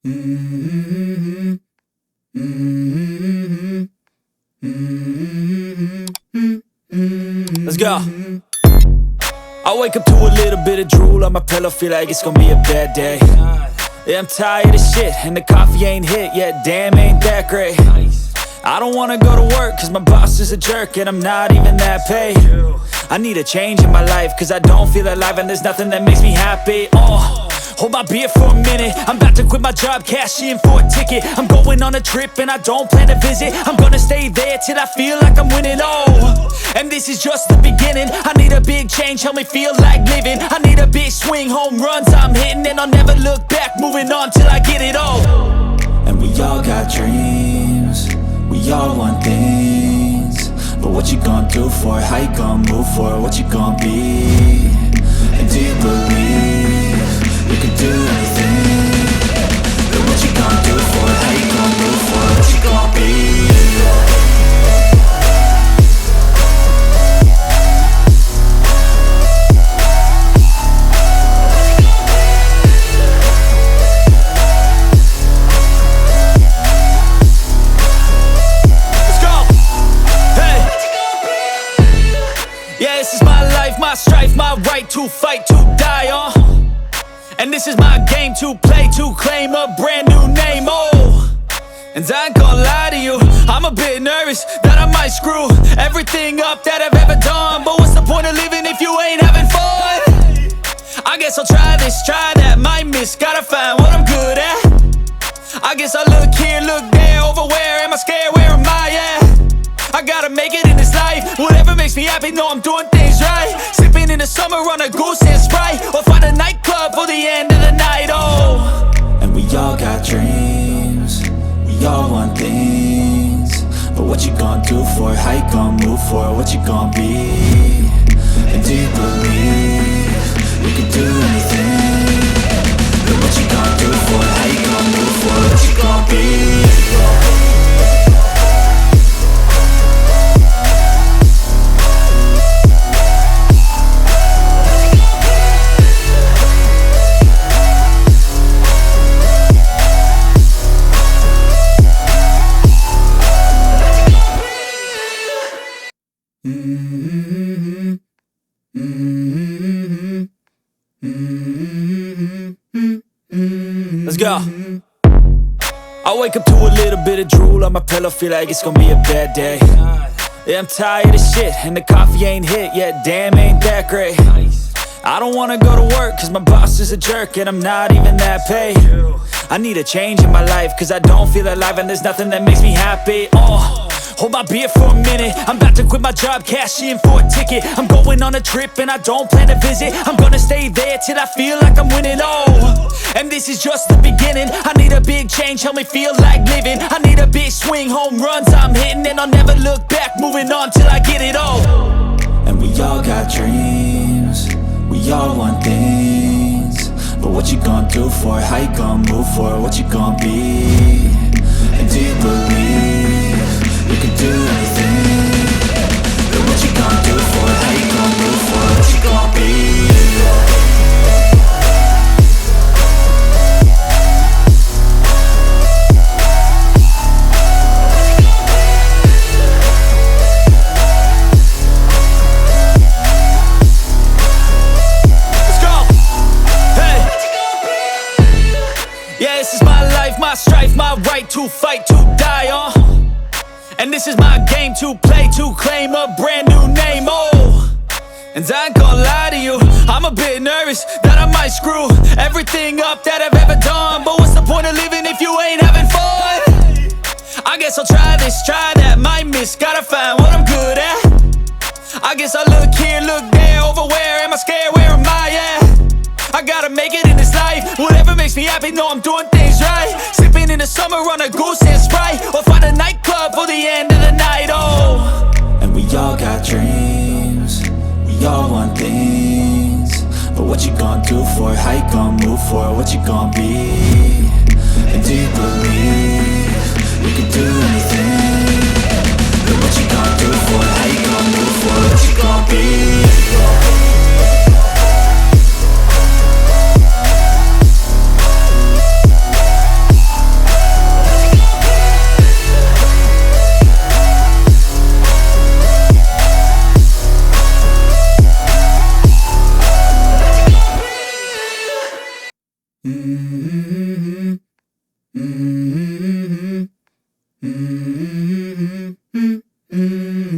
Let's go. I wake up to a little bit of drool on my pillow, feel like it's gonna be a bad day. Yeah, I'm tired of shit, and the coffee ain't hit yet, damn, ain't that great. I don't wanna go to work, cause my boss is a jerk, and I'm not even that paid. I need a change in my life, cause I don't feel alive, and there's nothing that makes me happy. Hold my beer for a minute, I'm about to quit my job, cash in for a ticket. I'm going on a trip and I don't plan to visit. I'm gonna stay there till I feel like I'm winning, and this is just the beginning. I need a big change, help me feel like living. I need a big swing, home runs I'm hitting, and I'll never look back, moving on till I get it all. And we all got dreams, we all want things, but what you gonna do for it? How you gonna move for it? What you gonna be? And do you believe you can do anything? But what you gonna do for it? How you gonna move for it? What you gonna be? This is my life, my strife, my right to fight, to die on. And this is my game to play, to claim a brand new name, And I ain't gonna lie to you, I'm a bit nervous that I might screw everything up that I've ever done. But what's the point of living if you ain't having fun? I guess I'll try this, try that, might miss, gotta find what I'm good at. I guess I look here, look there, over where am I scared, where am I at? I gotta make it in this life, whatever makes me happy, know I'm doing things right. Sipping in the summer on a goose and Sprite, or find a nightclub for the end of the night, And we all got dreams, we all want things, but what you gonna do for it? How you gonna move for it? What you gonna be? And do you believe you can do anything? But what you gonna do for it? How you gonna move for it? What you gonna be? Let's go. I wake up to a little bit of drool on my pillow, feel like it's gonna be a bad day. Yeah, I'm tired of shit, and the coffee ain't hit yet, damn, ain't that great. I don't wanna go to work, cause my boss is a jerk, and I'm not even that paid. I need a change in my life, cause I don't feel alive, and there's nothing that makes me happy. Hold my beer for a minute, I'm about to quit my job, cash in for a ticket. I'm going on a trip and I don't plan to visit. I'm gonna stay there till I feel like I'm winning, and this is just the beginning. I need a big change, help me feel like living. I need a big swing, home runs I'm hitting, and I'll never look back, moving on till I get it all. And we all got dreams, we all want things, but what you gonna do for it? How you gonna move for it? What you gonna be? And do you believe you can do anything? But what you gonna do for it? How you gonna move for it? What you gonna be? Let's go. Hey. Yeah, this is my life, my strife, my right to fight, to die on. And this is my game to play, to claim a brand new name, And I ain't gonna lie to you, I'm a bit nervous that I might screw everything up that I've ever done. But what's the point of living if you ain't having fun? I guess I'll try this, try that, might miss, gotta find what I'm good at. I guess I look here, look there, over where am I scared, where am I at? I gotta make it in this life, whatever makes me happy, know I'm doing things right. Sipping in the summer on a goose and Sprite, or find a nightclub for the end of the night, And we all got dreams, we all want things, but what you gonna do for it? How you gonna move for it? What you gonna be? And do you believe you can do anything? But what you gonna do for it? How you gonna move for it? What you gonna be?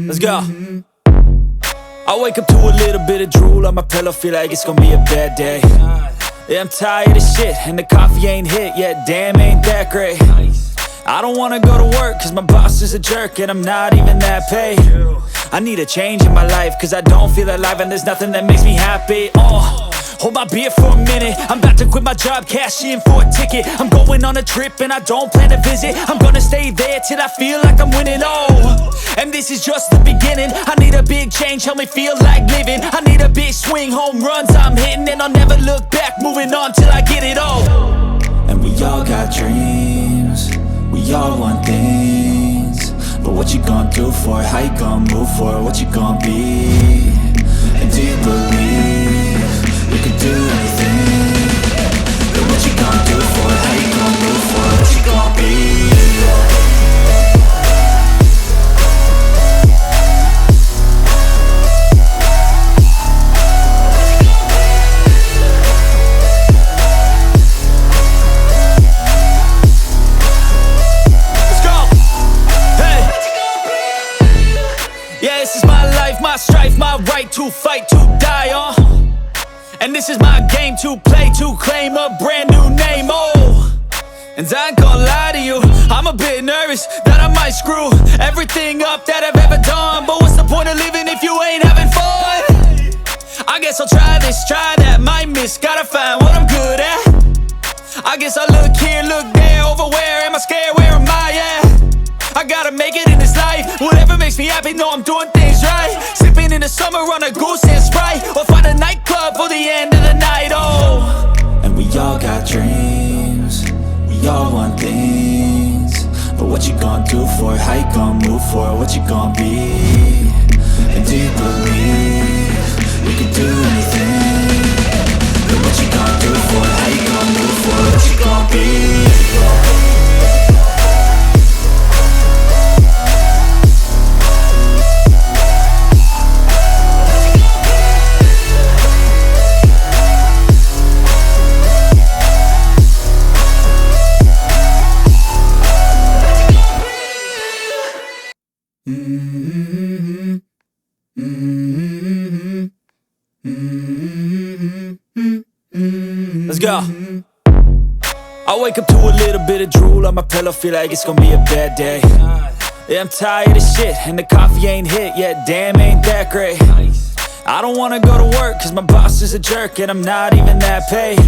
Let's go. I wake up to a little bit of drool on my pillow, feel like it's gonna be a bad day. Yeah, I'm tired of shit, and the coffee ain't hit yet, damn, ain't that great. I don't wanna go to work, cause my boss is a jerk, and I'm not even that paid. I need a change in my life, cause I don't feel alive, and there's nothing that makes me happy. Hold my beer for a minute, I'm about to quit my job, cash in for a ticket. I'm going on a trip and I don't plan to visit. I'm gonna stay there till I feel like I'm winning, and this is just the beginning. I need a big change, help me feel like living. I need a big swing, home runs I'm hitting, and I'll never look back, moving on till I get it all. And we all got dreams, we all want things, but what you gonna do for it? How you gonna move for it? What you gonna be? And do you believe you can do anything? But what you gonna do for it? How you gonna move for it? What you gonna be? My strife, my right to fight, to die on. And this is my game to play, to claim a brand new name, And I ain't gonna lie to you, I'm a bit nervous that I might screw everything up that I've ever done. But what's the point of living if you ain't having fun? I guess I'll try this, try that, might miss, gotta find what I'm good at. I guess I look here, look there, over where am I scared, where am I at? I gotta make it in this life, whatever makes me happy, know I'm doing things right. Sipping in the summer on a goose and Sprite, or find a nightclub for the end of the night, And we all got dreams, we all want things, but what you gonna do for it? How you gonna move for it? What you gonna be? And do you believe you can do anything? But what you gonna do for it? How you gonna move for it? What you gonna be? Let's go. I wake up to a little bit of drool on my pillow, feel like it's gonna be a bad day. Yeah, I'm tired of shit, and the coffee ain't hit yet, damn, ain't that great. I don't wanna go to work, cause my boss is a jerk, and I'm not even that paid.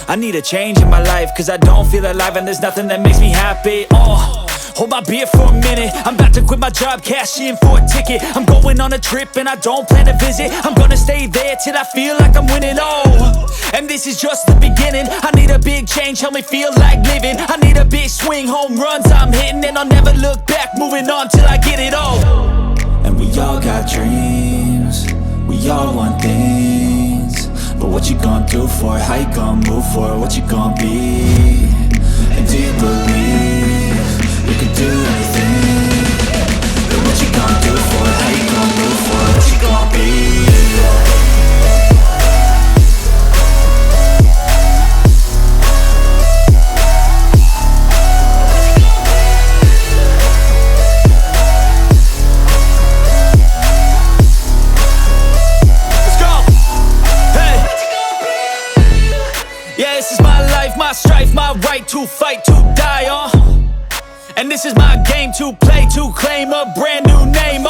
I need a change in my life, cause I don't feel alive, and there's nothing that makes me happy. Hold my beer for a minute, I'm about to quit my job, cash in for a ticket. I'm going on a trip and I don't plan to visit. I'm gonna stay there till I feel like I'm winning, and this is just the beginning. I need a big change, help me feel like living. I need a big swing, home runs I'm hitting, and I'll never look back, moving on till I get it all. And we all got dreams, we all want things, but what you gonna do for it? How you gonna move for it? What you gonna be? And do you believe you can do anything? But what you gonna do for it? How you gonna move for it? What you gonna be? My strife, my right to fight, to die on. And this is my game to play, to claim a brand new name,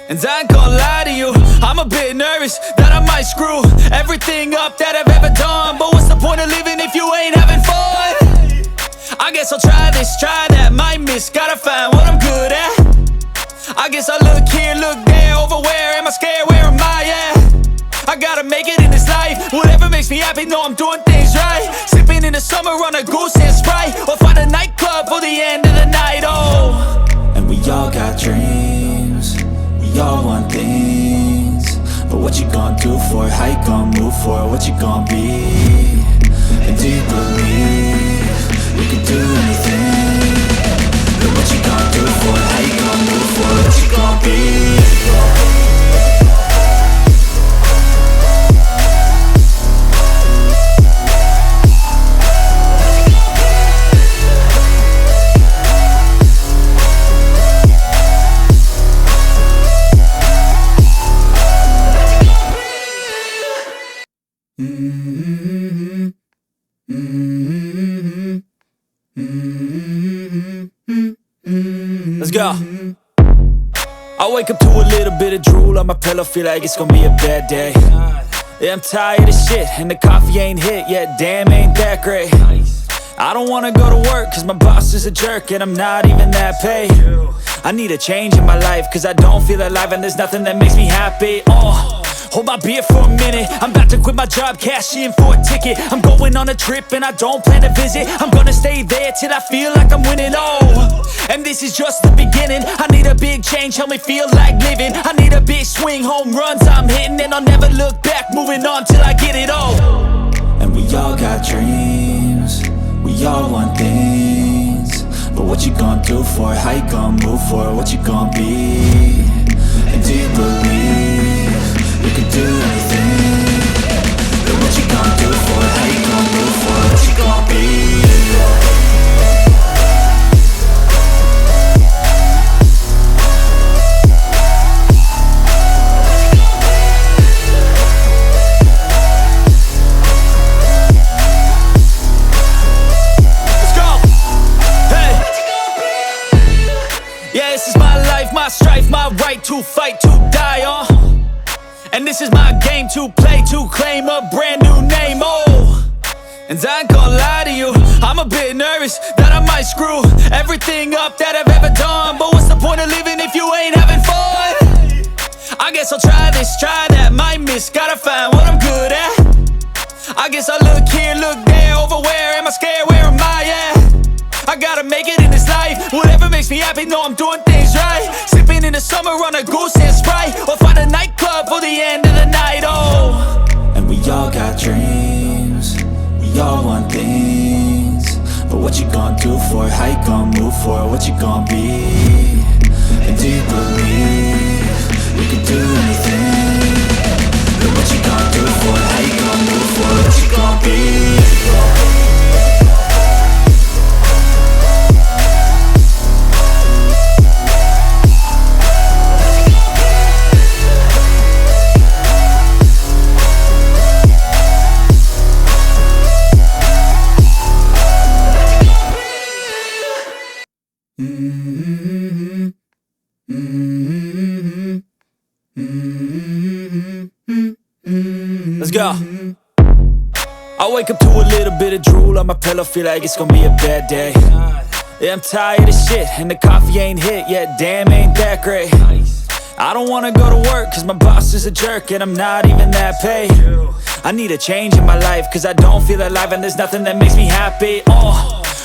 And I ain't gonna lie to you, I'm a bit nervous that I might screw everything up that I've ever done. But what's the point of living if you ain't having fun? I guess I'll try this, try that, might miss, gotta find what I'm good at. I guess I look here, look there, over where am I scared, where am I at? I gotta make it in this life, whatever makes me happy, know I'm doing things right. Sipping in the summer on a goose and Sprite, or find a nightclub for the end of the night, And we all got dreams, we all want things, but what you gonna do for it? How you gonna move for it? What you gonna be? And do you believe you can do anything? But what you gonna do for it? How you gonna move for it? What you gonna be? Let's go. I wake up to a little bit of drool on my pillow, feel like it's gonna be a bad day. Yeah, I'm tired of shit, and the coffee ain't hit yet, damn, ain't that great. I don't wanna go to work, cause my boss is a jerk, and I'm not even that paid. I need a change in my life, cause I don't feel alive, and there's nothing that makes me happy. Hold my beer for a minute, I'm about to quit my job, cash in for a ticket. I'm going on a trip and I don't plan to visit. I'm gonna stay there till I feel like I'm winning, and this is just the beginning. I need a big change, help me feel like living. I need a big swing, home runs I'm hitting, and I'll never look back, moving on till I get it all. And we all got dreams, we all want things, but what you gonna do for it? How you gonna move for it? What you gonna be? And do you believe you can do anything? But what you gonna do for it? How you gonna move for it? What you gonna be? My strife, my right to fight, to die on. And this is my game to play, to claim a brand new name, And I ain't gonna lie to you, I'm a bit nervous that I might screw everything up that I've ever done. But what's the point of living if you ain't having fun? I guess I'll try this, try that, might miss, gotta find what I'm good at. I guess I look here, look there, over where am I scared, where am I at? I gotta make it in this life, whatever makes me happy, know I'm doing things right. Sipping in the summer on a goose and Sprite, or find a nightclub for the end of the night, And we all got dreams, we all want things, but what you gonna do for it? How you gonna move for it? What you gonna be? And do you believe you can do anything? But what you gonna do for it? How you gonna move for it? What you gonna be? Let's go. I wake up to a little bit of drool on my pillow, feel like it's gonna be a bad day. Yeah, I'm tired of shit, and the coffee ain't hit yet, damn, ain't that great. I don't wanna go to work, cause my boss is a jerk, and I'm not even that paid. I need a change in my life, cause I don't feel alive, and there's nothing that makes me happy.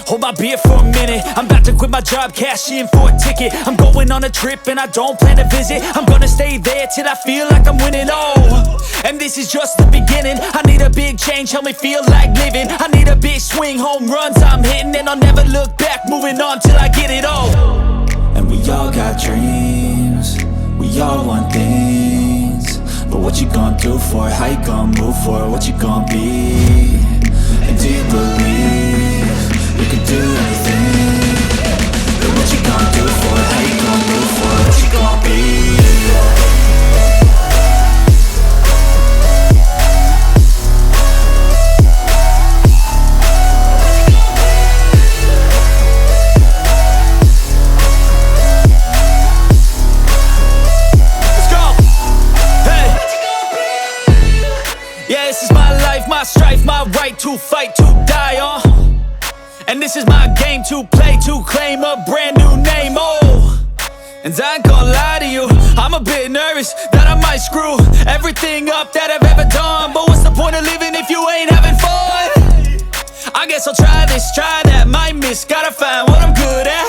Hold my beer for a minute, I'm about to quit my job, cash in for a ticket. I'm going on a trip and I don't plan to visit. I'm gonna stay there till I feel like I'm winning, and this is just the beginning. I need a big change, help me feel like living. I need a big swing, home runs I'm hitting, and I'll never look back, moving on till I get it all. And we all got dreams, we all want things, but what you gonna do for it? How you gonna move for it? What you gonna be? And do you believe you can do anything? But what you gonna do for it? How you gonna move for it? What you gonna be? My strife, my right to fight, to die on. And this is my game to play, to claim a brand new name, And I ain't gonna lie to you, I'm a bit nervous that I might screw everything up that I've ever done. But what's the point of living if you ain't having fun? I guess I'll try this, try that, might miss, gotta find what I'm good at.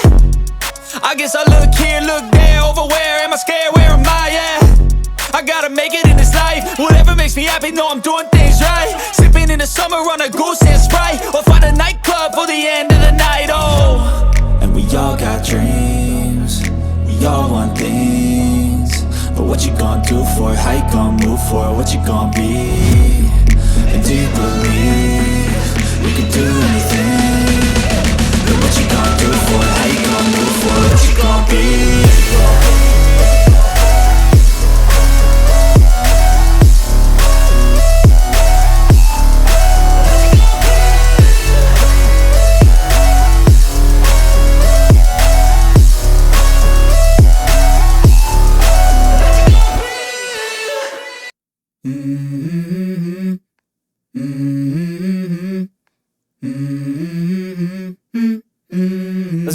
I guess I look here, look there, over where am I scared, where am I at? I gotta make it in this life, whatever makes me happy, know I'm doing things right. Sipping in the summer on a goose and Sprite, or find a nightclub for the end of the night, And we all got dreams, we all want things, but what you gonna do for it? How you gonna move for it? What you gonna be? And do you believe you can do anything? But what you gonna do for it? How you gonna move for it? What you gonna be?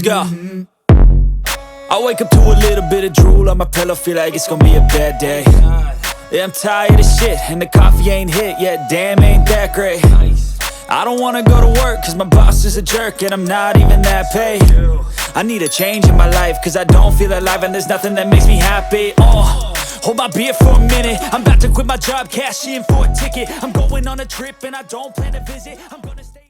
go. I wake up to a little bit of drool on my pillow, feel like it's gonna be a bad day. Yeah, I'm tired of shit, and the coffee ain't hit yet, damn, ain't that great. I don't wanna go to work, cause my boss is a jerk, and I'm not even that paid. I need a change in my life, cause I don't feel alive, and there's nothing that makes me happy. Hold my beer for a minute, I'm about to quit my job, cash in for a ticket. I'm going on a trip, and I don't plan to visit. I'm gonna